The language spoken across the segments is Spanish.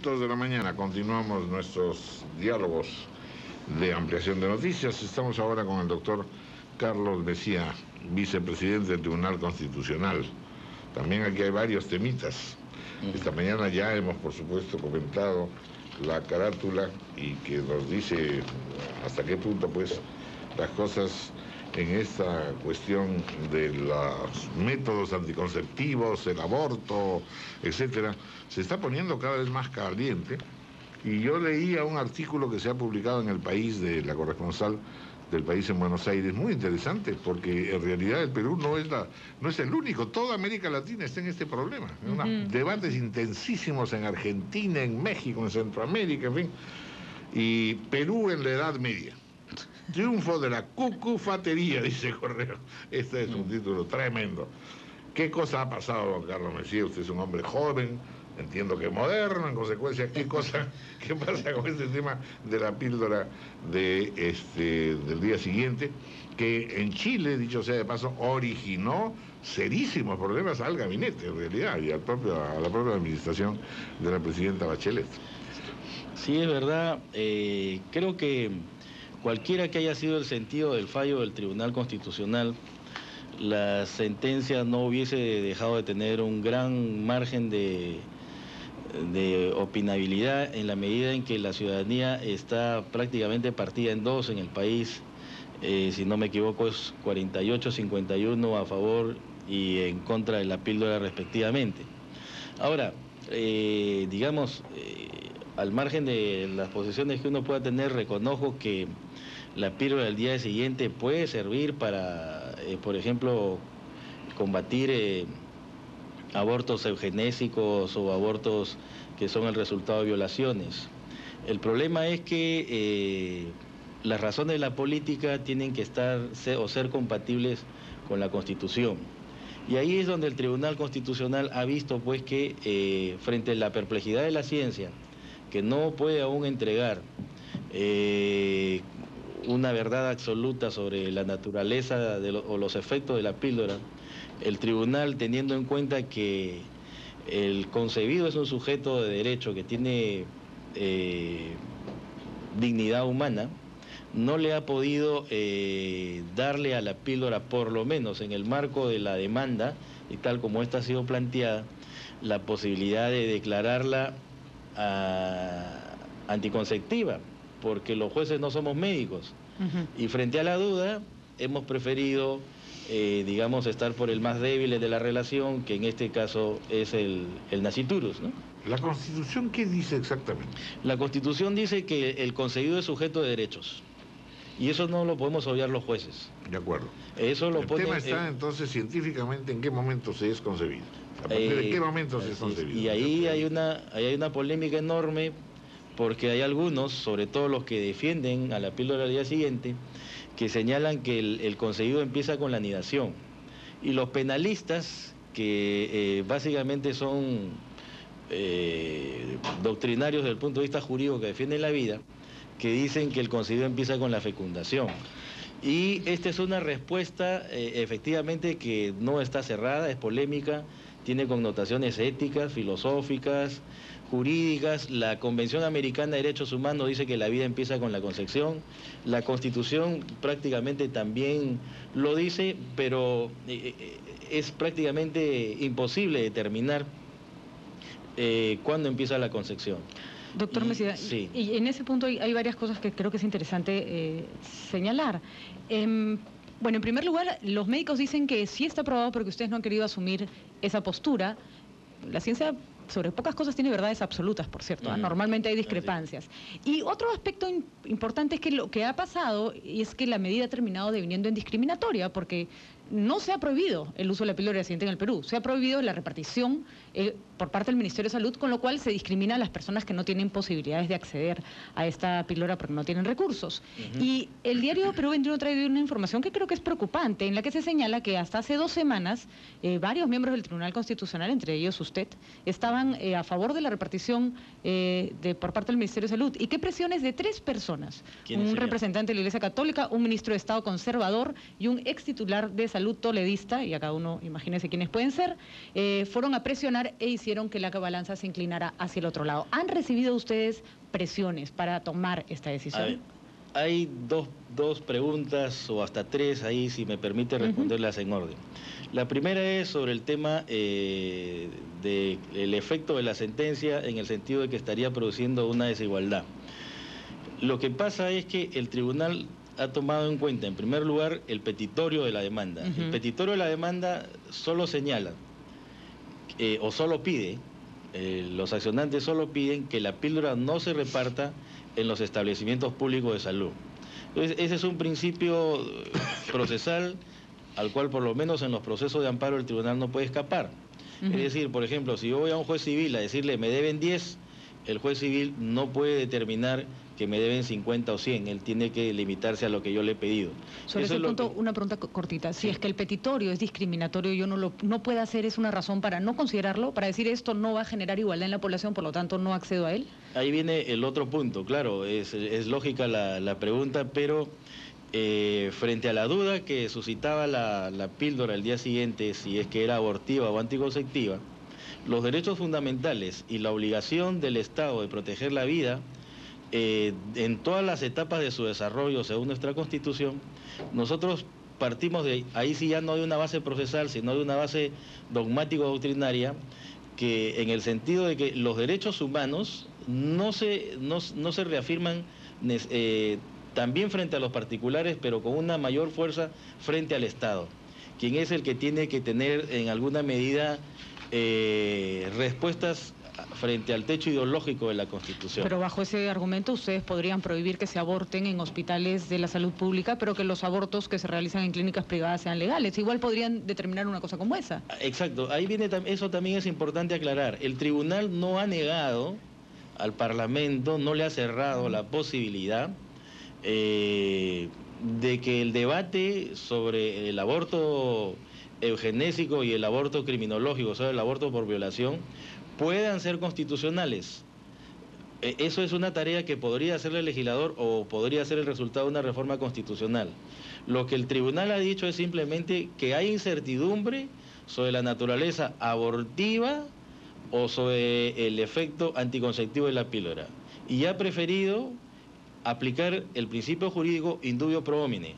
9:11 de la mañana, continuamos nuestros diálogos de ampliación de noticias. Estamos ahora con el doctor Carlos Mejía, vicepresidente del Tribunal Constitucional. También aquí hay varios temitas. Esta mañana ya hemos, por supuesto, comentado la carátula y que nos dice hasta qué punto, pues, las cosas en esta cuestión de los métodos anticonceptivos, el aborto, etcétera, se está poniendo cada vez más caliente. Y yo leía un artículo que se ha publicado en El País, de la corresponsal del País en Buenos Aires, muy interesante, porque en realidad el Perú no es el único, toda América Latina está en este problema. Debates intensísimos en Argentina, en México, en Centroamérica, en fin. Y Perú en la Edad Media. Triunfo de la cucufatería, dice Correo. Este es un título tremendo. ¿Qué cosa ha pasado, don Carlos Mejía? Usted es un hombre joven, entiendo que moderno, en consecuencia, ¿qué pasa con este tema de la píldora del día siguiente? Que en Chile, dicho sea de paso, originó serísimos problemas al gabinete, en realidad, y a la propia administración de la presidenta Bachelet. Sí, es verdad. Creo que cualquiera que haya sido el sentido del fallo del Tribunal Constitucional, la sentencia no hubiese dejado de tener un gran margen de opinabilidad en la medida en que la ciudadanía está prácticamente partida en dos en el país. Si no me equivoco, es 48-51 a favor y en contra de la píldora respectivamente. Ahora, al margen de las posiciones que uno pueda tener, reconozco que la píldora del día siguiente puede servir para, por ejemplo, combatir abortos eugenésicos o abortos que son el resultado de violaciones. El problema es que las razones de la política tienen que ser compatibles con la Constitución. Y ahí es donde el Tribunal Constitucional ha visto, pues, que frente a la perplejidad de la ciencia, que no puede aún entregar una verdad absoluta sobre la naturaleza o los efectos de la píldora, el tribunal, teniendo en cuenta que el concebido es un sujeto de derecho que tiene dignidad humana, no le ha podido darle a la píldora, por lo menos en el marco de la demanda, y tal como esta ha sido planteada, la posibilidad de declararla anticonceptiva, porque los jueces no somos médicos. Y frente a la duda, hemos preferido, estar por el más débil de la relación, que en este caso es el nasciturus, ¿no? ¿La Constitución qué dice exactamente? La Constitución dice que el concebido es sujeto de derechos. Y eso no lo podemos obviar los jueces. De acuerdo. Eso lo el tema está entonces científicamente en qué momento se es concebido. ¿A partir de qué momento se es concebido? Y ahí hay una polémica enorme, porque hay algunos, sobre todo los que defienden a la píldora del día siguiente, que señalan que el concebido empieza con la anidación. Y los penalistas, que básicamente son doctrinarios desde el punto de vista jurídico, que defienden la vida, que dicen que el concebido empieza con la fecundación. Y esta es una respuesta efectivamente que no está cerrada, es polémica, tiene connotaciones éticas, filosóficas, jurídicas. La Convención Americana de Derechos Humanos dice que la vida empieza con la concepción. La Constitución prácticamente también lo dice, pero es prácticamente imposible determinar cuándo empieza la concepción. Doctor Mejía, sí. Y en ese punto hay varias cosas que creo que es interesante señalar. Bueno, en primer lugar, los médicos dicen que sí está probado, porque ustedes no han querido asumir esa postura. La ciencia sobre pocas cosas tiene verdades absolutas, por cierto. Normalmente hay discrepancias. Y otro aspecto importante es que lo que ha pasado es que la medida ha terminado deviniendo en discriminatoria, porque no se ha prohibido el uso de la píldora del accidente en el Perú, se ha prohibido la repartición por parte del Ministerio de Salud, con lo cual se discrimina a las personas que no tienen posibilidades de acceder a esta píldora porque no tienen recursos. Y el diario Perú 21 trae una información que creo que es preocupante, en la que se señala que hasta hace 2 semanas varios miembros del Tribunal Constitucional, entre ellos usted, estaban a favor de la repartición por parte del Ministerio de Salud, y que presiones de 3 personas, un representante de la Iglesia Católica, un ministro de Estado conservador y un ex titular de Salud toledista, y a cada uno imagínense quiénes pueden ser, fueron a presionar e hicieron que la balanza se inclinara hacia el otro lado. ¿Han recibido ustedes presiones para tomar esta decisión? Hay dos preguntas, o hasta 3 ahí, si me permite responderlas en orden. La primera es sobre el tema del efecto de la sentencia, en el sentido de que estaría produciendo una desigualdad. Lo que pasa es que el tribunal ha tomado en cuenta, en primer lugar, el petitorio de la demanda. El petitorio de la demanda solo señala, o solo pide, los accionantes solo piden que la píldora no se reparta en los establecimientos públicos de salud. Entonces, ese es un principio procesal al cual, por lo menos en los procesos de amparo, el tribunal no puede escapar. Es decir, por ejemplo, si yo voy a un juez civil a decirle me deben 10, el juez civil no puede determinar que me deben 50 o 100, él tiene que limitarse a lo que yo le he pedido. Sobre ese punto, una pregunta cortita. Si es que el petitorio es discriminatorio, yo no puedo hacer, ¿es una razón para no considerarlo? Para decir esto no va a generar igualdad en la población, por lo tanto no accedo a él. Ahí viene el otro punto, claro, es lógica la pregunta, pero frente a la duda que suscitaba la píldora el día siguiente, si es que era abortiva o anticonceptiva, los derechos fundamentales y la obligación del Estado de proteger la vida en todas las etapas de su desarrollo, según nuestra Constitución, nosotros partimos de ahí, sí, ya no de una base procesal, sino de una base dogmático-doctrinaria, que en el sentido de que los derechos humanos no se reafirman también frente a los particulares, pero con una mayor fuerza frente al Estado, quien es el que tiene que tener en alguna medida respuestas frente al techo ideológico de la Constitución. Pero bajo ese argumento ustedes podrían prohibir que se aborten en hospitales de la salud pública, pero que los abortos que se realizan en clínicas privadas sean legales. Igual podrían determinar una cosa como esa. Exacto, ahí viene, eso también es importante aclarar. El tribunal no ha negado al Parlamento, no le ha cerrado la posibilidad de que el debate sobre el aborto eugenésico y el aborto criminológico, o sea, el aborto por violación, puedan ser constitucionales. Eso es una tarea que podría hacer el legislador o podría ser el resultado de una reforma constitucional. Lo que el tribunal ha dicho es simplemente que hay incertidumbre sobre la naturaleza abortiva o sobre el efecto anticonceptivo de la píldora, y ha preferido aplicar el principio jurídico in dubio pro homine,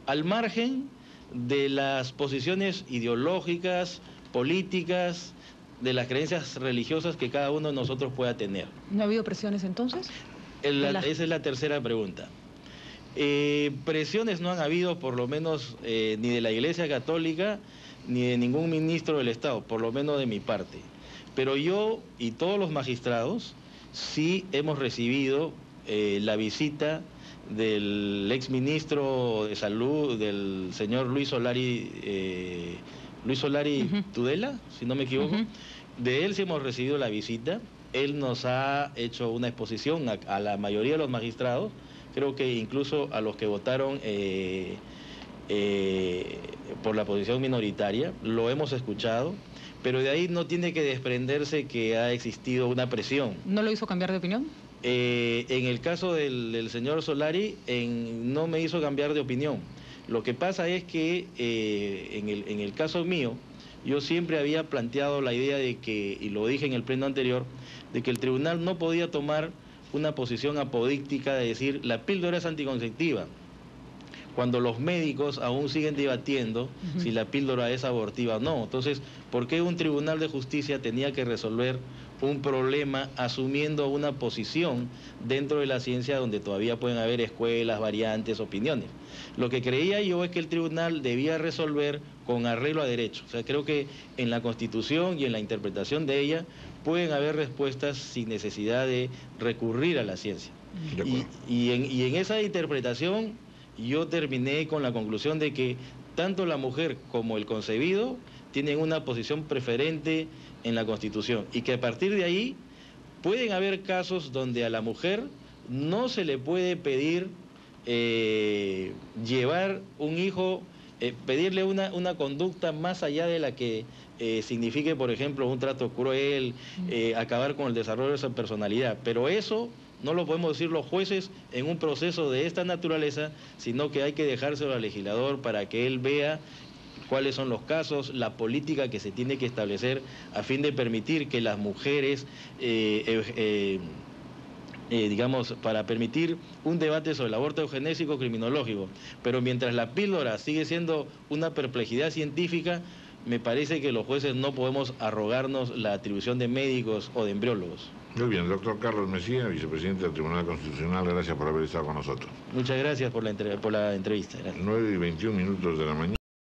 al margen de las posiciones ideológicas, políticas, de las creencias religiosas que cada uno de nosotros pueda tener. ¿No ha habido presiones entonces? Esa es la tercera pregunta. Presiones no han habido, por lo menos, ni de la Iglesia Católica, ni de ningún ministro del Estado, por lo menos de mi parte. Pero yo y todos los magistrados sí hemos recibido la visita del exministro de Salud, del señor Luis Solari Tudela, si no me equivoco. De él sí hemos recibido la visita. Él nos ha hecho una exposición a la mayoría de los magistrados, creo que incluso a los que votaron por la posición minoritaria, lo hemos escuchado, pero de ahí no tiene que desprenderse que ha existido una presión. ¿No lo hizo cambiar de opinión? En el caso del señor Solari, no me hizo cambiar de opinión. Lo que pasa es que en el caso mío, yo siempre había planteado la idea de que, y lo dije en el pleno anterior, de que el tribunal no podía tomar una posición apodíctica de decir la píldora es anticonceptiva, cuando los médicos aún siguen debatiendo si la píldora es abortiva o no. Entonces, ¿por qué un tribunal de justicia tenía que resolver un problema asumiendo una posición dentro de la ciencia donde todavía pueden haber escuelas, variantes, opiniones? Lo que creía yo es que el tribunal debía resolver con arreglo a derecho. O sea, creo que en la Constitución y en la interpretación de ella pueden haber respuestas sin necesidad de recurrir a la ciencia. Y en esa interpretación yo terminé con la conclusión de que tanto la mujer como el concebido tienen una posición preferente en la Constitución y que a partir de ahí pueden haber casos donde a la mujer no se le puede pedir llevar un hijo, pedirle una conducta más allá de la que signifique, por ejemplo, un trato cruel, acabar con el desarrollo de esa personalidad. Pero eso no lo podemos decir los jueces en un proceso de esta naturaleza, sino que hay que dejárselo al legislador para que él vea cuáles son los casos, la política que se tiene que establecer a fin de permitir que las mujeres, digamos, para permitir un debate sobre el aborto eugenésico criminológico. Pero mientras la píldora sigue siendo una perplejidad científica, me parece que los jueces no podemos arrogarnos la atribución de médicos o de embriólogos. Muy bien, doctor Carlos Mejía, vicepresidente del Tribunal Constitucional, gracias por haber estado con nosotros. Muchas gracias por la entrevista. Gracias. 9:21 de la mañana.